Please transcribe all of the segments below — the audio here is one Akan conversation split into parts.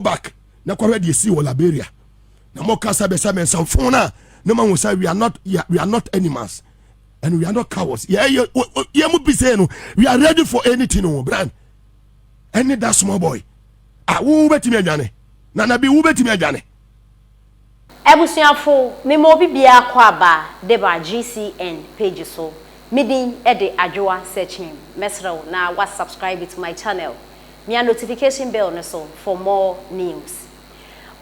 back na kwa ready see wo Liberia na mo kasa be say men sanfon na no man will say we are not animals and we are not cowards. Yeah mu be say no we are ready for anything no brand any that small boy wo betimi adwane na na bi wo betimi adwane ebusuafo me mo bibia kwa aba de ba GCN page so midin e de adwoa searching mesrew na wa subscribe to my channel me a notification bell no so for more news.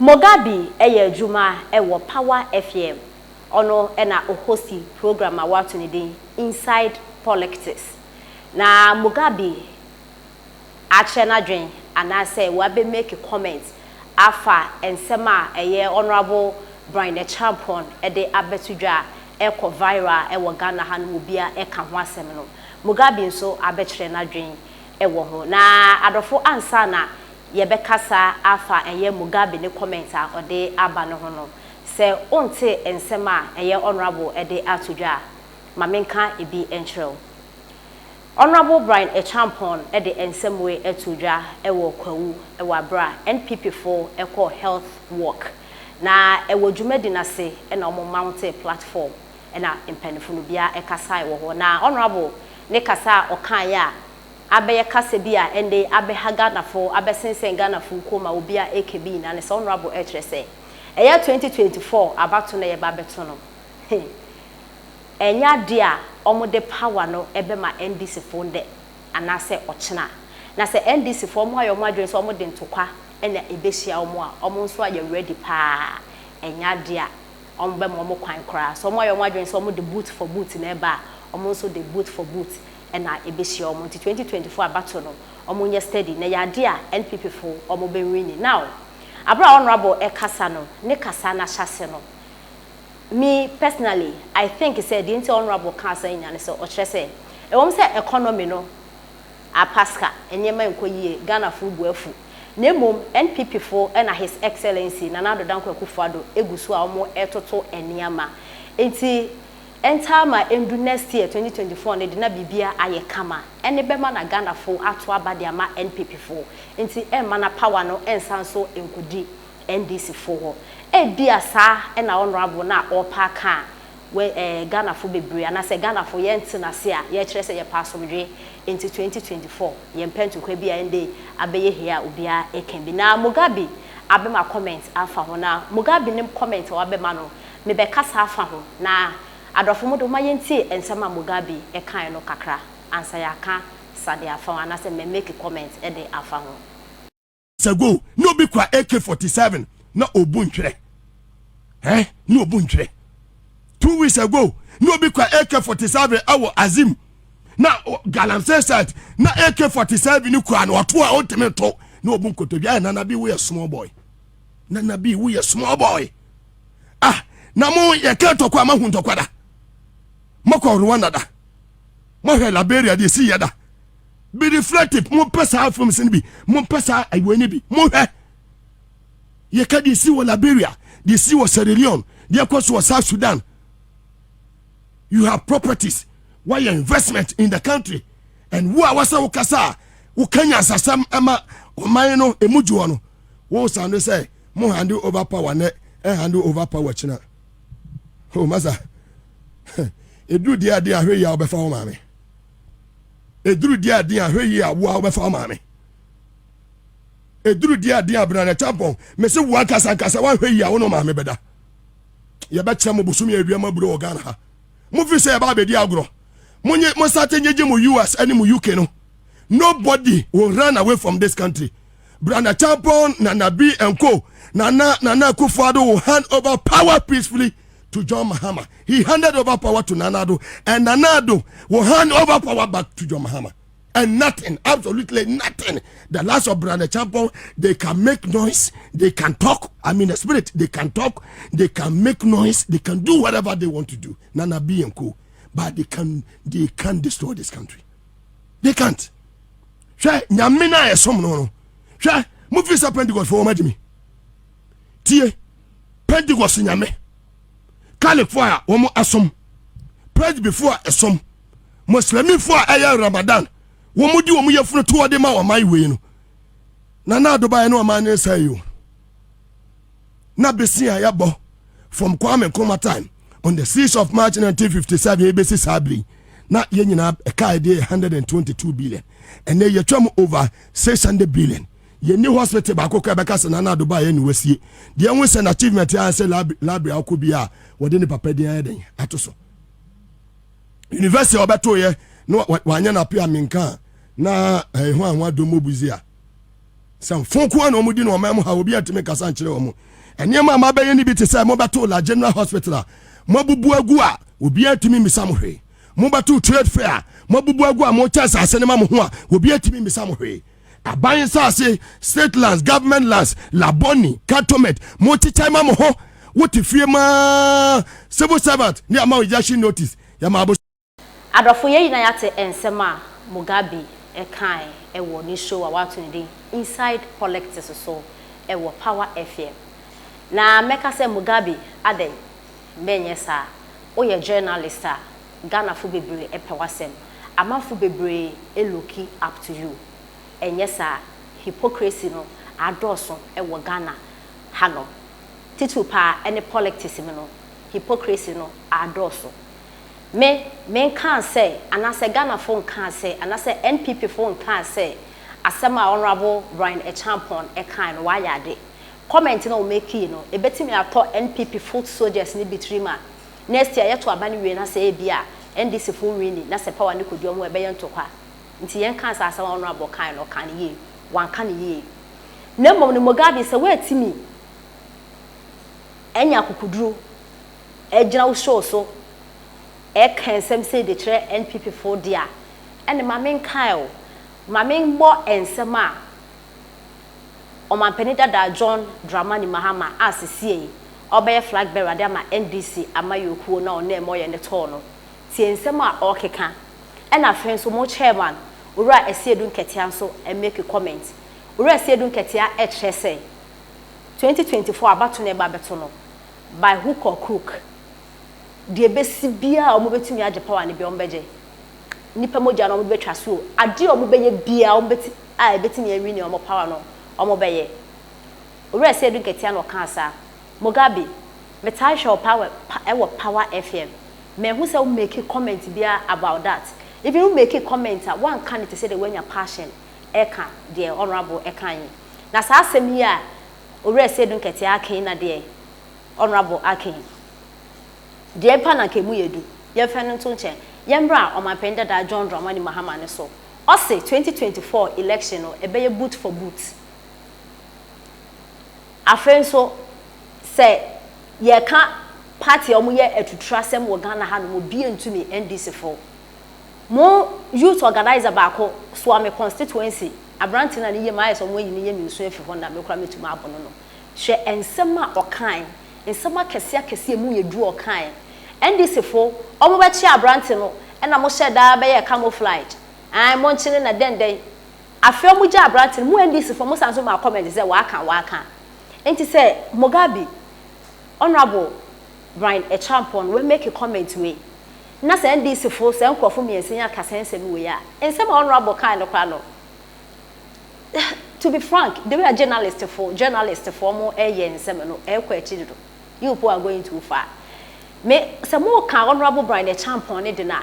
Mugabe eye adwuma e wo Power FM ono e na hosti program awato ne din Inside Politics na Mugabe ache na dwen anase wa be make comments afa ensema eye honorable Brian the champion e de abetudwa e ko viral e wo Ghana ha no bia e ka ho asem no Mugabe nso abekire na dwen e wo ho na adofo ansa na ye bekasa afa eye Mugabe ne comment a ode aba no ho no se onte ensema eye honorable e de atudwa mamenka ebi entrel Honorable Brian a champion e de ensemwe etudwa e wo kwawu e wa bra NPP4 e call health work na e wo dwumadi na se e na omo mount platform e na impenifo no bia e kasa e wo ho na honorable ne kasa okan ya abeye kasa bia ende abehaga na fo abesensen Ghana fo koma obia ekebi na ne honorable e kire se e ya 2024 abato na ye ba beto no enya dia omo de power no ebe ma NDC fonde anase ochena na se NDC fo mo ayo mo adwen so omo de ntokwa ena ebehia omo a omo nso aye ready pa enya dia omo be mo kwan kra so mo ayo mo adwen so omo de boot for boot na eba omo nso de boot for boot ena ebehia omo 2024 abato no omo nye steady na ya dia NPP fo omo be win now abra honorable e kasa no ne kasa na hyase no me personally I think he said the honorable council in and so or say e won say economy no a pasca enyema enkoyie Ghana fu buafu na mom NPP4 and his excellency Nana Dankwa Akufo-Addo egusu a omo etoto eniama enti enter ma endu next year 2024 ne de na bibia aye kama ene bema na Ghana fu ato abade ama NPP4 enti emma na power no ensanso enkodi NDC4 ebia sa na honorable na opa kan we Ghana fo bebre ana se Ghana fo ye ntina se a ye kire se ye pasomdwe into 2024 ye mpentu kwa bia ende abeye hia obia ekenbi na Mugabe abema comment afa ho na Mugabe nim comment wa bema no me be kasa afa ho na adofo modo ma yenti ensema Mugabe e kan no kakra ansa ya kan sade afa ana se me make comment e de afa ho sago no be kwa AK47 na obuntwere no obuntwere 2 weeks ago no be kwa AK47 awo Azim na galamse said na AK47 ni kwa na oto a otemeto na obunkotobia na bi we a small boy na bi we a small boy na mo ye keto kwa mahunto kwada mako Rwanda da mo he Liberia de si yada be reflective mo pesa from sin bi mo pesa ayiwani bi mo he ye ka de si wo Liberia de si wo Sierra Leone de akwaso wo South Sudan. You have properties why your investment in the country and who are wasa ukasa ukanya sasam ama omayeno emujuo no wo sande say mo handle over power ne handle over power china oh masa edru dia dia ahwe ya obefa wo mame edru dia dia ahwe ya wo obefa wo mame edru dia dia brana tampon me se wo kasa kasa wa ahwe ya wo no mame beda ye be kire mo bosumi aduama buro Ghana ha mo fi say ba be di agro monye mo start nyeje mo US and mo UK no nobody will run away from this country. Brother Tampon Nana B and Co Nana Akufo-Addo will hand over power peacefully to John Mahama. He handed over power to Nana-Addo and Nana-Addo will hand over power back to John Mahama. And nothing, absolutely nothing. The last of Brother Tampon, they can make noise, they can talk. I mean the spirit, they can talk, they can make noise, they can do whatever they want to do. Nana B and Co. But they can't destroy this country. They can't. Sure, nyamina esom no. Sure, move this Pentecost for Majimi. Tie, Pentecost nyame. California, womo asom. Praise before esom. Muslimi for aya Ramadan. Womo di womo yefunu to ade ma o mai we no. Na na do ba no ma na say you. na besi a yabo from Kwame Nkrumah time on the 6th of March 1957 ebesi sabri na ye nyina e ka de 122 billion and then ye twam over 600 billion ye ni hospital ba ko ka be ka se na do ba ye ni wasie de enwe se na achievement ya se library akobi a wode ni papa din aden atoso university obeto ye no wanya na pia minka na ho anwa do mobuzi a sam fonko na omudi no ma ha obi atime kasa nkyere omo enema ma be ye ni bi te say mo beto la general hospital mo bubu agu a obi atime misam hwe mo beto trade fair mo bubu agu a mo chance ase ne ma mo ho a obi atime misam hwe aban sase state lands government lands laboni cantonment mo chichai ma mo ho woti fie ma civil servant ni ama rejection notice ya ma adofo ye yina yate ensema Mugabe ekan ewo ni show a watu ni inside politics so ewo Power FM na meka se Mugabe aden menye sa oye journalist a Ghana fu bebre epewasem amafu bebre eloki up to you enye sa hypocrisy no adoso ewo Ghana hano titu pa any politics no hypocrisy no adoso men can say anase Ghana phone can say anase NPP phone can say asema honorable Brian Echampon e kind why ade comment no make no e betimi ato NPP foot soldiers ni bitrima next year yeto abani we na say bia NDC phone win na se power ni kodu omo e be yentokwa nti yen kan say asema honorable kind no kan ye wan kan ye na mom ni Mugabe say we timi enya kokuduro ejina wo show so e kan sem say de kire NPP for dia ene mamen Kyle mamen bo ensema o man penida da John Dramani Mahama asese obeye flag bearer de ama NDC amayokuo na ona emoye ne to no tie ensema o keka ena fenso mo chairman ura esiedu nketia nso e make comment ura esiedu nketia e kire say 2024 abato na eba beto no by hook or crook de besi bia o mo betumi age power ne bi o mbeje nipa moja no mo betwa so ade o mo beye bia o beti a e betumi awi ne o mo power no o mo beye owura se edu ketia no kan asa Mugabe metai show power Power FM me hu say o make comment bia about that if you make a comment one can it say the when your passion e kan de honorable e kan na sa asem yi a owura se edu ketia akin na de honorable akin de pa na kemu yedu ye fe no to nche ye mbra o mapenda da John Dramani Mahama ne so o say 2024 election no e be ye boot for boot afenso say ye ka party o mu ye etutrasem wo Ghana ha no bi entumi NDC for mo youth organizer ba ko so am constituency abranti na ne ye mai so mo yi ne ye mi so afi honda me kura metuma abono no hwe ensema okan ensema kese mu ye du okan NDC for omo ba chi abranti no na mo hye da be ye camouflage an mo nchine na denden afi omo ja abranti mu NDC for mo sanso ma comment say wa kan enti say Mugabe honorable Brian Echampon we make a comment we na say NDC for say nkofo mi ensenya kasensem we ya ensem honorable kind of no to be frank they were journalists for mo ensem no ekwa echido you people are going too far me say mo kan honorable Brian Echampon ne de na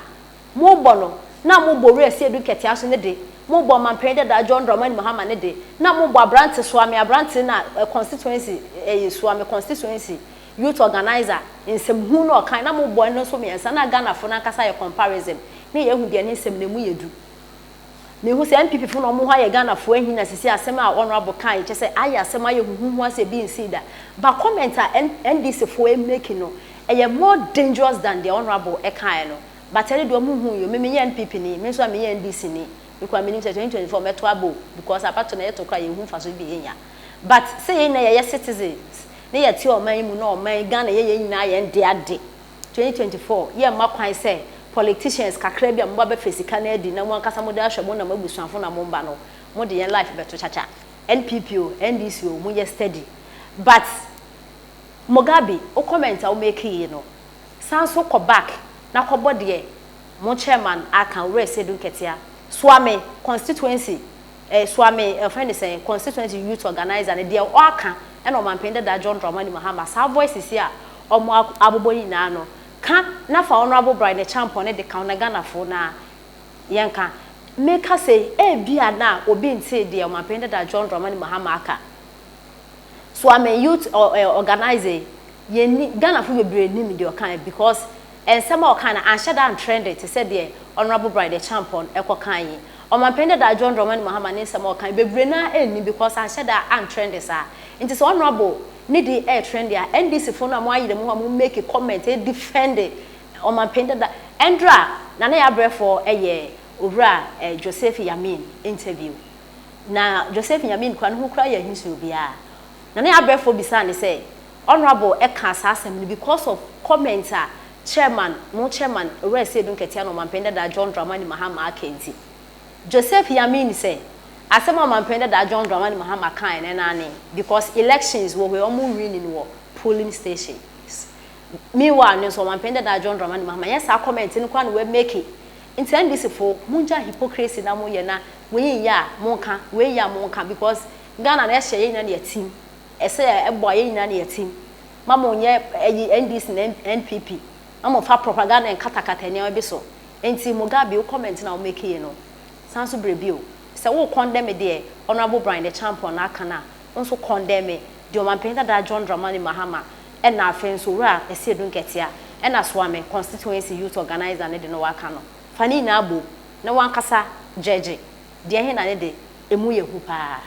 mo bono na mo bo re se edu ketia so ne de mo bo mampede da John Dramani Mahama ne de na mo bo abrante swami abrante na constituency swami constituency youth organizer nsem hu no kan na mo bo no so me ensa na Ghana fo na kasa ye comparison me ye hu de ne nsem ne mu yedu me hu se MPP fo no mo ha ye Ghana fo ahi na sisi asem a honorable kan che se aye asem aye hu ase bi nsida ba comment a NDC fo e make no e more dangerous than the honorable ekan no but tell do mu hu yo me NPP ni me so me NDC ni because me 2024 meto abo because abato na yeto kra ye hu fa so bi yenya but say na ye citizens na ye ti o man mu na o man Ghana ye nyina ye nde ade 2024 ye ma kwan say politicians kakra bia mo ba fesika na adi na mo ankasa mo da hwebo na mabusuafo na mo mba no mo de ye life beto chacha NPP o NDC o mo ye steady but Mugabe o comment a o make you know sanso ko back na ko bode mo chairman aka we se dun ketia swame constituency swame friend say constituency youth organizer na de o aka ɛna ɔmampende da John Dramani Mahama saa voices here ɔmo abobɔ nyinaa no ka na fa honorable Brian the champion de ka na Ghana fo na yenka make us say bia na obi ntie de ɔmampende da John Dramani Mahama aka so I'm a youth organizer ye Ghana fo bebre nim de okan because ensem okan na anhye da trend te say de honorable Brian the champion ekokan yi ɔmampende da John Dramani Mahama ne nsem okan bebre na enni because anhye da an trend sa nti so honorable ni di trend ya NDC fo na mo ayi dem ho make a comment defend ɔmampende da endra na na ya brefo owura Joseph Yamin interview na Joseph Yamin kwa no ho kra ya hinsu bia na na ya brefo bisa ne say honorable eka asasem because of commenter chairman owura say dun ketia no ɔmampende da John Dramani Mahama akenti Joseph Yamin say asema ɔmampende da John Dramani Mahama kan na nane because elections we almost winning war polling stations meanwhile no so ɔmampende da John Dramani Mahama yes a comment ni kwa no we make it intend this for munja hypocrisy na mo ye na we ya monka because Ghana na ehye ye na ne team ese ebo ye na ne team mama onye NDC na NPP mama fa propaganda en katakata ne obi so enti Mugabe comment na o make ye no sanso brebio se wo condemn de honorable Brian the champion na aka na nso condemn de ɔmampende da John Dramani Mahama e na afenso wura ese edun ketia e na so ame constituency youth organizer ne de no waka no fani na abo na wankasa jeje de he na ne de emu yehu pa